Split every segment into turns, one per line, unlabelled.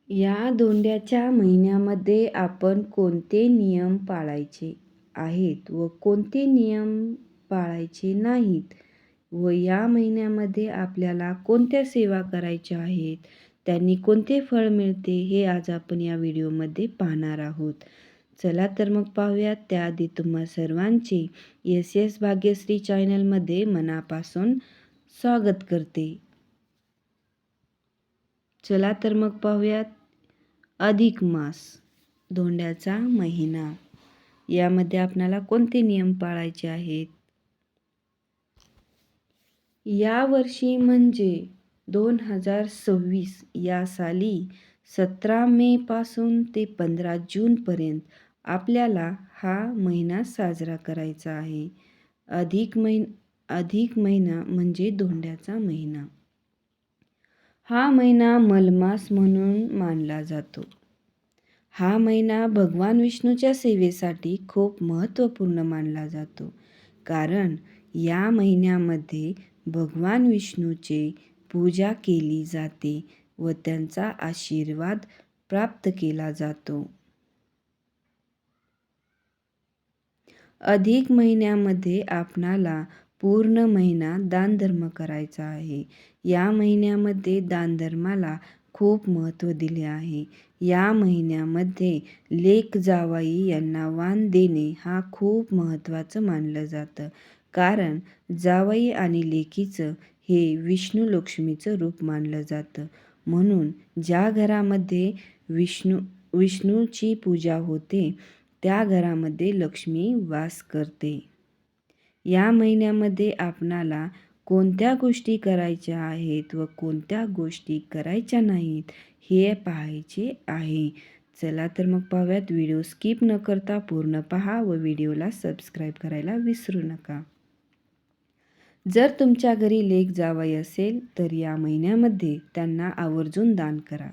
या धोंड्याच्या महिन्यामध्ये आपण कोणते नियम पाळायचे आहेत व कोणते नियम पाळायचे नाहीत व या महिन्यामध्ये आपल्याला कोणत्या सेवा करायच्या आहेत, त्यांनी कोणते फळ मिळते हे आज आपण या व्हिडिओमध्ये पाहणार आहोत. चला तर मग पाहूयात. त्याआधी तुम्हा सर्वांचे एस एस भाग्यश्री चॅनलमध्ये मनापासून स्वागत करते. चला तर मग पाहूयात. अधिक मास, धोंड्याचा महिना, यामध्ये आपणाला कोणते नियम पाळायचे आहेत. या वर्षी म्हणजे 2026 या साली 17 मे पासून ते 15 जूनपर्यंत आपल्याला हा महिना साजरा करायचा आहे. अधिक महिना म्हणजे धोंड्याचा महिना. हा महिना मलमास म्हणून मानला जातो. हा महिना भगवान विष्णूच्या सेवेसाठी खूप महत्त्वपूर्ण मानला जातो, कारण या महिन्यामध्ये भगवान विष्णूची पूजा केली जाते व त्यांचा आशीर्वाद प्राप्त केला जातो. अधिक महिन्यामध्ये आपणाला पूर्ण महिना दानधर्म करायचा आहे. या महिन्यामध्ये दानधर्माला खूप महत्त्व दिले आहे. या महिन्यामध्ये लेक जावई यांना वाण देणे हा खूप महत्त्वाचं मानलं जातं, कारण जावई आणि लेकीचं हे विष्णू लक्ष्मीचं रूप मानलं जातं. म्हणून ज्या घरामध्ये विष्णूची पूजा होते त्या घरामध्ये लक्ष्मी वास करते. या महिन्यामध्ये आपणाला कोणत्या गोष्टी करायच्या आहेत व कोणत्या गोष्टी करायच्या नाहीत हे पाहायचे आहे. चला तर मग पाहूयात. व्हिडिओ स्किप न करता पूर्ण पहा व व्हिडिओला सबस्क्राईब करायला विसरू नका. जर तुमच्या घरी लेक जावई असेल तर या महिन्यामध्ये त्यांना आवर्जून दान करा.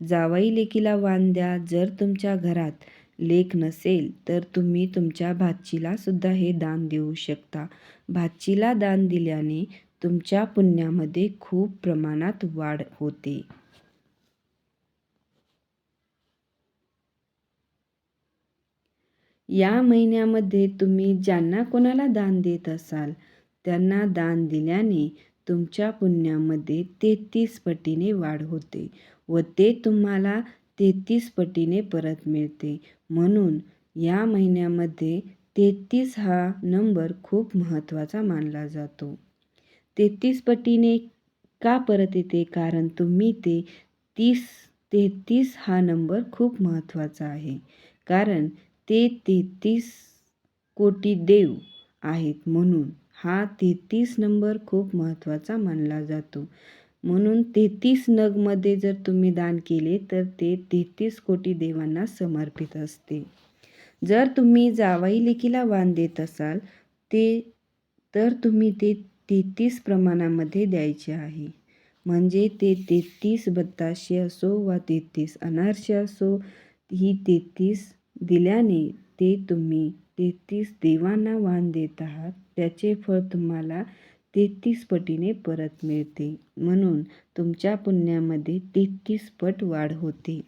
जावई लेकीला वाण द्या. जर तुमच्या घरात लेक नसेल तर तुम्ही तुमच्या भाचीला सुद्धा हे दान देऊ शकता. भाचीला दान दिल्याने तुमच्या पुण्यामध्ये खूप प्रमाणात वाढ होते. या महिन्यामध्ये तुम्ही ज्यांना कोणाला दान देत असाल त्यांना दान दिल्याने तुमच्या पुण्यामध्ये 33 पटीने वाढ होते व ते तुम्हाला 33 पटीने परत मिळते. म्हणून या महिन्यामध्ये 33 हा नंबर खूप महत्त्वाचा मानला जातो. 33 पटीने का परत येते? कारण तुम्ही ते 33 हा नंबर खूप महत्त्वाचा आहे, कारण ते 33 कोटी देव आहेत. म्हणून हा 33 नंबर खूप महत्त्वाचा मानला जातो. म्हणून 33 नगमध्ये जर तुम्ही दान केले तर ते 33 कोटी देवांना समर्पित असते. जर तुम्ही जावई लेकीला वाण देत असाल तर तुम्ही ते 33 प्रमाणामध्ये द्यायचे आहे. म्हणजे ते 33 बत्ताशे असो वा 33 अनारसे असो, ही 33 दिल्याने ते तुम्ही 33 देवांना वाण देत आहात, त्याचे फळ तुम्हाला 33 पटीने परत मिळते. म्हणून तुमच्या पुण्यामध्ये 33 पट वाढ होते.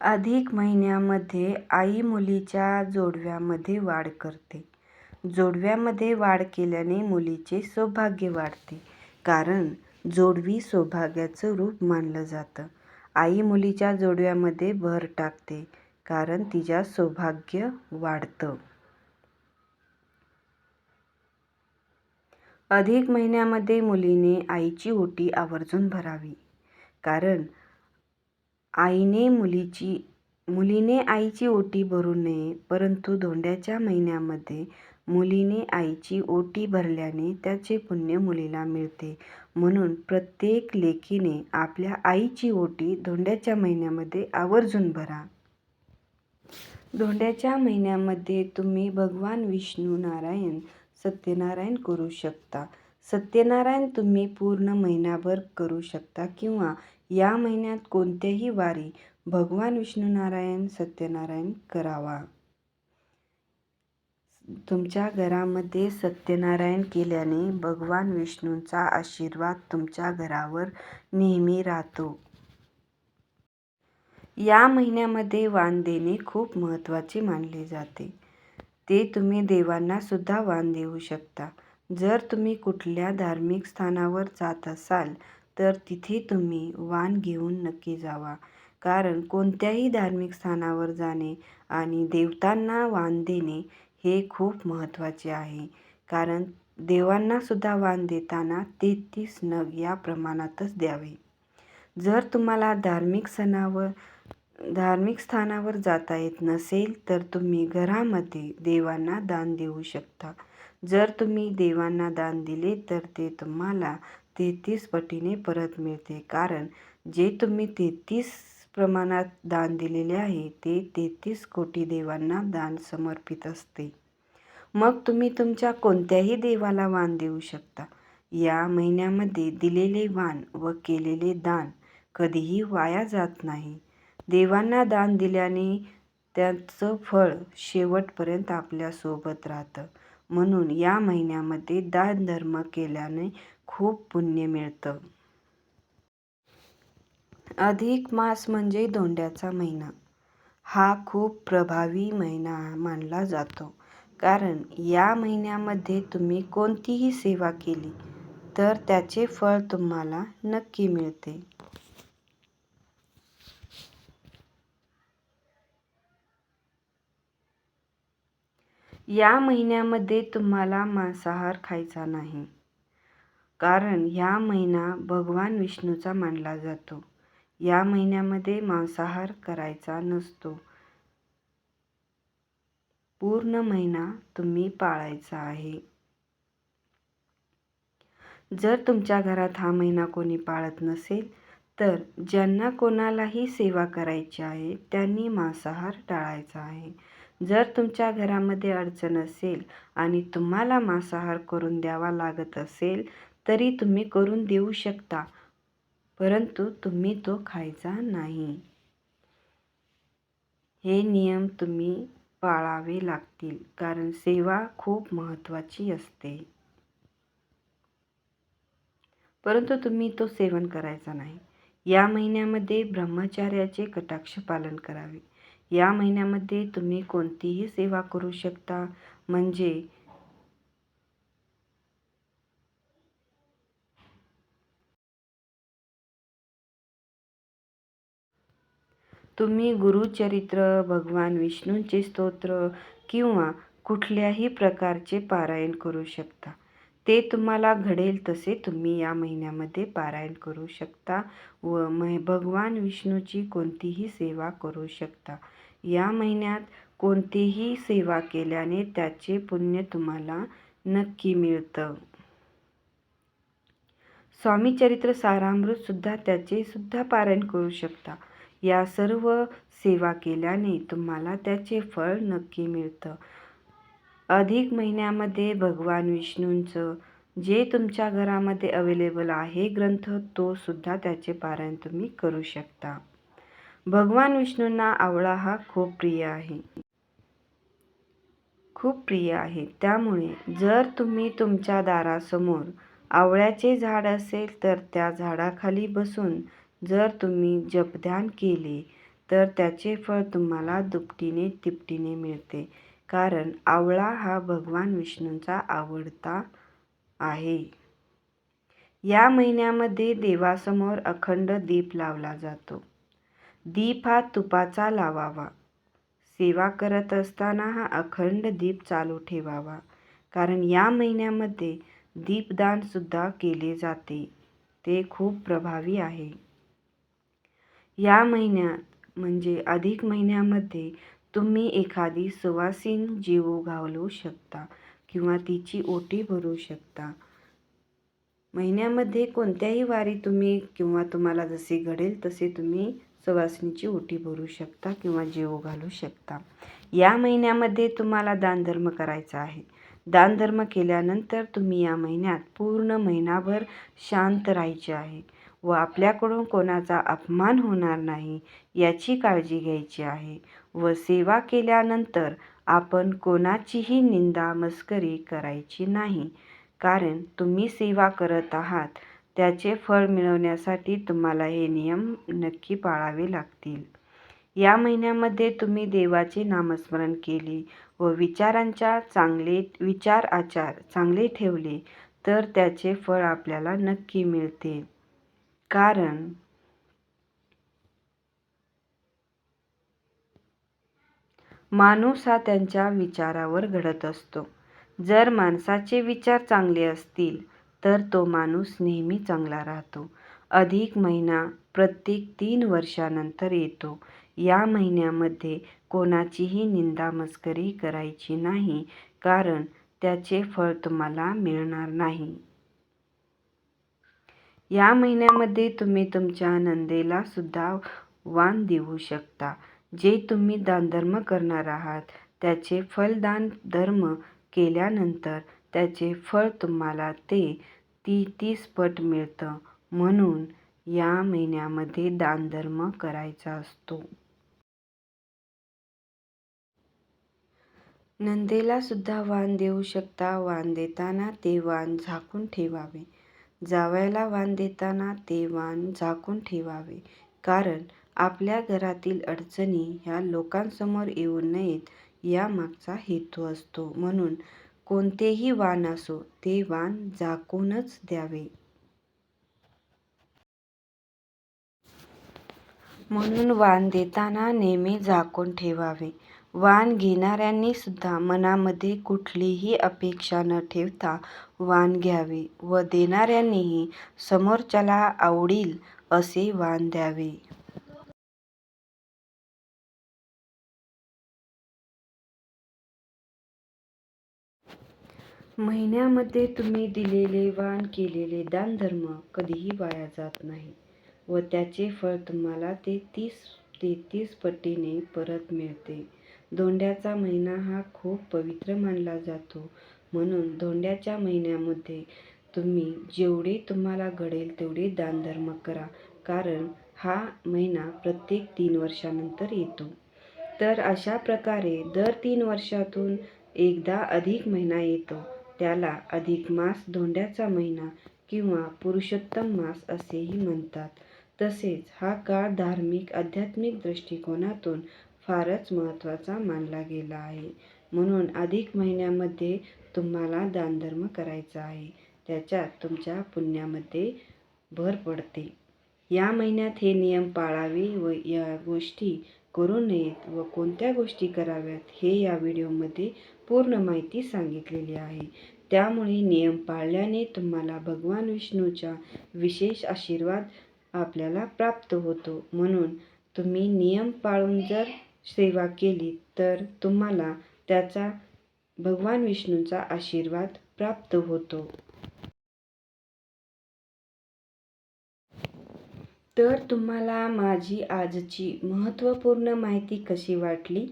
अधिक महिन्यामध्ये आई मुलीच्या जोडव्यामध्ये वाढ करते. जोडव्यामध्ये वाढ केल्याने मुलीचे सौभाग्य वाढते, कारण जोडवी सौभाग्याचं रूप मानलं जातं. आई मुलीच्या जोडव्यामध्ये भर टाकते, कारण तिच्या सौभाग्य वाढतं. अधिक महिन्यामध्ये मुलीने आईची ओटी आवर्जून भरावी, कारण मुलीने आईची ओटी भरू नये. परंतु धोंड्याच्या महिन्यामध्ये मुलीने आईची ओटी भरल्याने त्याचे पुण्य मुलीला मिळते. म्हणून प्रत्येक लेकीने आपल्या आईची ओटी धोंड्याच्या महिन्यामध्ये आवर्जून भरा. धोंड्याच्या महिन्यामध्ये तुम्ही भगवान विष्णू नारायण सत्यनारायण करू शकता. सत्यनारायण तुम्ही पूर्ण महिनाभर करू शकता किंवा या महिन्यात कोणत्याही वारी भगवान विष्णू नारायण सत्यनारायण करावा. तुमच्या घरामध्ये सत्यनारायण केल्याने भगवान विष्णूंचा आशीर्वाद तुमच्या घरावर नेहमी राहतो. या महिन्यामध्ये वाण देणे खूप महत्त्वाचे मानले जाते. ते तुम्ही देवांना सुद्धा वाण देऊ शकता. जर तुम्ही कुठल्या धार्मिक स्थानावर जात असाल तर तिथे तुम्ही वाण घेऊन नक्की जावा. कारण कोणत्याही धार्मिक स्थानावर जाणे आणि देवतांना वाण देणे हे खूप महत्त्वाचे आहे. कारण देवांना सुद्धा वाण देताना 33 नग या प्रमाणातच द्यावे. जर तुम्हाला धार्मिक स्थानावर जाता येत नसेल तर तुम्ही घरामध्ये देवांना दान देऊ शकता. जर तुम्ही देवांना दान दिले तर ते तुम्हाला 33 पटीने परत मिळते. कारण जे तुम्ही 33 प्रमाणात दान दिलेले आहे ते 33 कोटी देवांना दान समर्पित असते. मग तुम्ही तुमच्या कोणत्याही देवाला वाण देऊ शकता. या महिन्यामध्ये दिलेले वाण व केलेले दान कधीही वाया जात नाही. देवांना दान दिल्याने त्याचं फळ शेवटपर्यंत आपल्यासोबत राहतं. म्हणून या महिन्यामध्ये दानधर्म केल्याने खूप पुण्य मिळतं. अधिक मास म्हणजे धोंड्याचा महिना. हा खूप प्रभावी महिना मानला जातो. कारण या महिन्यामध्ये तुम्ही कोणतीही सेवा केली तर त्याचे फळ तुम्हाला नक्की मिळते. या महिन्यामध्ये तुम्हाला मांसाहार खायचा नाही. कारण ह्या महिना भगवान विष्णूचा मानला जातो. या महिन्यामध्ये मांसाहार करायचा नसतो. पूर्ण महिना तुम्ही पाळायचा आहे. जर तुमच्या घरात हा महिना कोणी पाळत नसेल तर ज्यांना कोणालाही सेवा करायची आहे त्यांनी मांसाहार टाळायचा आहे. जर तुमच्या घरामध्ये अडचण असेल आणि तुम्हाला मांसाहार करून द्यावा लागत असेल तरी तुम्ही करून देऊ शकता, परंतु तुम्ही तो खायचा नाही. हे नियम तुम्ही पाळावे लागतील. कारण सेवा खूप महत्त्वाची असते. परंतु तुम्ही तो सेवन करायचा नाही. या महिन्यामध्ये ब्रह्मचर्याचे कटाक्ष पालन करावे. या महिन्यामध्ये तुम्ही कोणतीही सेवा करू शकता. म्हणजे तुम्ही गुरुचरित्र, भगवान विष्णूंचे स्तोत्र किंवा कुठल्याही प्रकारचे पारायण करू शकता. ते तुम्हाला घडेल तसे तुम्ही या महिन्यामध्ये पारायण करू शकता व भगवान विष्णूची कोणतीही सेवा करू शकता. या महिन्यात कोणतीही सेवा केल्याने त्याचे पुण्य तुम्हाला नक्की मिळतं. स्वामी चरित्र सारामृत सुद्धा त्याचे सुद्धा पारायण करू शकता. या सर्व सेवा केल्याने तुम्हाला त्याचे फळ नक्की मिळतं. अधिक महिन्यामध्ये भगवान विष्णूंचं जे तुमच्या घरामध्ये अवेलेबल आहे ग्रंथ तो सुद्धा त्याचे पारायण तुम्ही करू शकता. भगवान विष्णूंना आवळा हा खूप प्रिय आहे. त्यामुळे जर तुम्ही तुमच्या दारासमोर आवळ्याचे झाड असेल तर त्या झाडाखाली बसून जर तुम्ही जपध्यान केले तर त्याचे फळ तुम्हाला दुपटीने तिपटीने मिळते. कारण आवळा हा भगवान विष्णूंचा आवडता आहे. या महिन्यामध्ये देवासमोर अखंड दीप लावला जातो. दीप हा तुपाचा लावावा. सेवा करत असताना हा अखंड दीप चालू ठेवावा. कारण या महिन्यामध्ये दीपदान सुद्धा केले जाते. ते खूप प्रभावी आहे. या महिन्यात म्हणजे अधिक महिन्यामध्ये तुम्ही एखादी सुवासीन जेवू घालू शकता किंवा तिची ओटी भरू शकता. महिन्यामध्ये कोणत्याही वारी तुम्ही किंवा तुम्हाला जसे घडेल तसे तुम्ही सुवासिनीची ओटी भरू शकता किंवा जेवू घालू शकता. या महिन्यामध्ये तुम्हाला दानधर्म करायचा आहे. दानधर्म केल्यानंतर तुम्ही या महिन्यात पूर्ण महिनाभर शांत राहायचे आहे व आपल्याकडून कोणाचा अपमान होणार नाही याची काळजी घ्यायची आहे. व सेवा केल्यानंतर आपण कोणाचीही निंदा मस्करी करायची नाही. कारण तुम्ही सेवा करत आहात त्याचे फळ मिळवण्यासाठी तुम्हाला हे नियम नक्की पाळावे लागतील. या महिन्यामध्ये तुम्ही देवाचे नामस्मरण केले व आचार चांगले ठेवले तर त्याचे फळ आपल्याला नक्की मिळते. कारण माणूस हा त्यांच्या विचारावर घडत असतो. जर माणसाचे विचार चांगले असतील तर तो माणूस नेहमी चांगला राहतो. अधिक महिना प्रत्येक 3 वर्षानंतर येतो. या महिन्यामध्ये कोणाचीही निंदा मस्करी करायची नाही, कारण त्याचे फळ तुम्हाला मिळणार नाही. या महिन्यामध्ये तुम्ही तुमच्या नंदेला सुद्धा वाण देऊ शकता. जे तुम्ही दानधर्म करणार आहात त्याचे फळ दानधर्म केल्यानंतर त्याचे फळ तुम्हाला ते 30 पट मिळतं. म्हणून या महिन्यामध्ये दानधर्म करायचा असतो. नंदेला सुद्धा वाण देऊ शकता. वाण देताना ते वाण झाकून ठेवावे. जावयाला वाण देताना ते वाण झाकून ठेवावे, कारण आपल्या घरातील अडचणी ह्या लोकांसमोर येऊ नयेत यामागचा हेतू असतो. म्हणून कोणतेही वाण असो ते वाण झाकूनच द्यावे. म्हणून वाण देताना नेहमी झाकून ठेवावे. वाण घेणाऱ्यांनी सुद्धा मनामध्ये कुठलीही अपेक्षा न ठेवता वाण घ्यावे व देणाऱ्यांनीही समोरच्याला आवडील असे वाण द्यावे. महिन्यामध्ये तुम्ही दिलेले वाण केलेले दानधर्म कधीही वाया जात नाही व त्याचे फळ तुम्हाला 33 पटीने परत मिळते. धोंड्याचा महिना हा खूप पवित्र मानला जातो. म्हणून धोंड्याच्या महिन्यामध्ये तुम्ही जेवढे तुम्हाला घडेल तेवढे दानधर्म करा, कारण हा महिना प्रत्येक 3 वर्षानंतर येतो. तर अशा प्रकारे दर 3 वर्षातून एकदा अधिक महिना येतो. त्याला अधिक मास, धोंड्याचा महिना किंवा पुरुषोत्तम मास असेही म्हणतात. तसेच हा काळ धार्मिक आध्यात्मिक दृष्टिकोनातून फारच महत्त्वाचा मानला गेला आहे. म्हणून अधिक महिन्यामध्ये तुम्हाला दानधर्म करायचा आहे. त्याच्यात तुमच्या पुण्यामध्ये भर पडते. या महिन्यात हे नियम पाळावे व या गोष्टी करू नयेत व कोणत्या गोष्टी कराव्यात हे या व्हिडिओमध्ये पूर्ण माहिती सांगितलेली आहे. त्यामुळे नियम पाळल्याने तुम्हाला भगवान विष्णूचा विशेष आशीर्वाद आपल्याला प्राप्त होतो. म्हणून तुम्ही नियम पाळून जर सेवा केली तर तुम्हाला त्याचा भगवान विष्णूचा आशीर्वाद प्राप्त होतो. तर तुम्हाला माझी आजची महत्त्वपूर्ण माहिती कशी वाटली?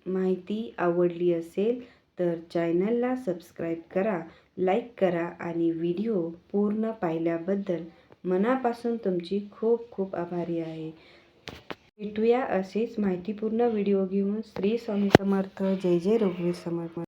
माहिती आवडली असेल तर चॅनलला सबस्क्राईब करा, लाईक करा आणि व्हिडिओ पूर्ण पाहिल्याबद्दल मनापासून तुमची खूप खूप आभारी आहे. भेटूया असेच माहितीपूर्ण व्हिडिओ घेऊन. श्री स्वामी समर्थ. जय जय रघुवीर समर्थ.